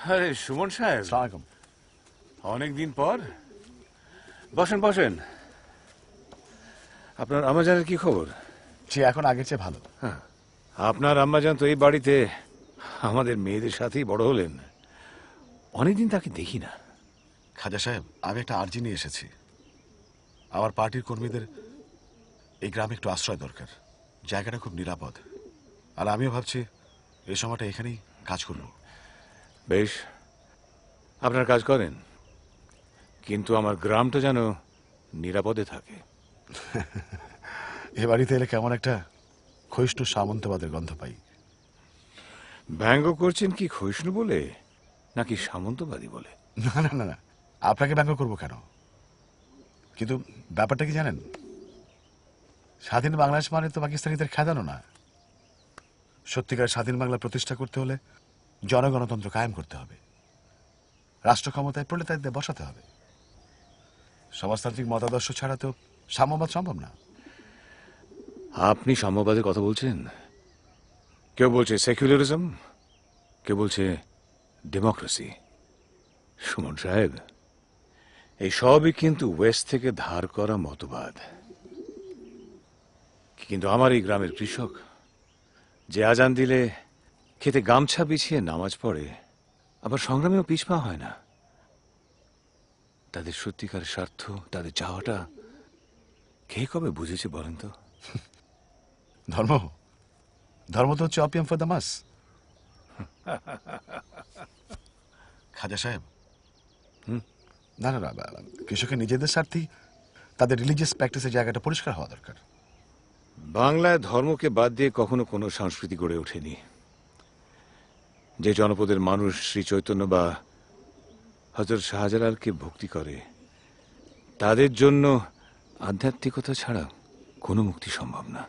আরে সুমন সাহেব, আসসালামু আলাইকুম। অনেকদিন পর। বসেন বসেন। আপনার আম্মাজানের কি খবর? জি, এখন আগের চেয়ে ভালো। আপনার আম্মাজান তো এই বাড়িতে আমাদের মেয়েদের সাথেই বড় হলেন। অনেকদিন তাকে দেখি না। খাজা সাহেব, আমি একটা আর্জি নিয়ে এসেছি। আমার পার্টির কর্মীদের এই গ্রামে একটু আশ্রয় দরকার। জায়গাটা খুব নিরাপদ, আর আমিও ভাবছি এই সময়টা এখানেই কাজ করব। বেশ, আপনার কাজ করেন, কিন্তু আমার গ্রামটা যেন নিরাপদে থাকে। এ বাড়িতে এলে কেমন একটা ক্ষয়িষ্ণু সামন্তবাদের গন্ধ পাই। ব্যঙ্গ করছেন কি ক্ষয়িষ্ণু বলে, নাকি সামন্তবাদী বলে? না না না না, আপনাকে ব্যঙ্গ করবো কেন? কিন্তু ব্যাপারটা কি জানেন, স্বাধীন বাংলাদেশ মানে তো পাকিস্তানিদের খেদানো না। সত্যিকার স্বাধীন বাংলা প্রতিষ্ঠা করতে হলে জনগণতন্ত্র কায়েম করতে হবে, রাষ্ট্র ক্ষমতায় প্রলেতারদের বসাতে হবে। সমাজতান্ত্রিক মতাদর্শ ছাড়া তো সাম্যবাদ সম্ভব না। আপনি সাম্যবাদের কথা বলছেন, কেউ বলছে সেকুলারিজম, কেউ বলছে ডেমোক্রেসি। সুমন সাহেব, এই সবই কিন্তু ওয়েস্ট থেকে ধার করা মতবাদ। কিন্তু আমার এই গ্রামের কৃষক যে আজান দিলে খেতে গামছা বিছিয়ে নামাজ পড়ে, আবার সংগ্রামেও পিছপা হয় না, তাদের সত্যিকার স্বার্থ, তাদের চাওয়াটা কে কবে বুঝেছে বলেন তো? ধর্ম ধর্ম তো হচ্ছে অপিয়াম ফর দ্য মাস। খাজা সাহেব, না না না, কৃষকের নিজেদের স্বার্থেই তাদের রিলিজিয়াস প্র্যাকটিসের জায়গাটা পরিষ্কার হওয়া দরকার। বাংলায় ধর্মকে বাদ দিয়ে কখনো কোনো সংস্কৃতি গড়ে ওঠেনি। যে জনপদের মানুষ শ্রী চৈতন্য বা হযরত শাহজালালকে ভক্তি করে, তাদের জন্য আধ্যাত্মিকতা ছাড়া কোনো মুক্তি সম্ভব না।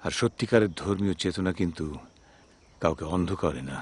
আর সত্যিকারের ধর্মীয় চেতনা কিন্তু কাউকে অন্ধ করে না।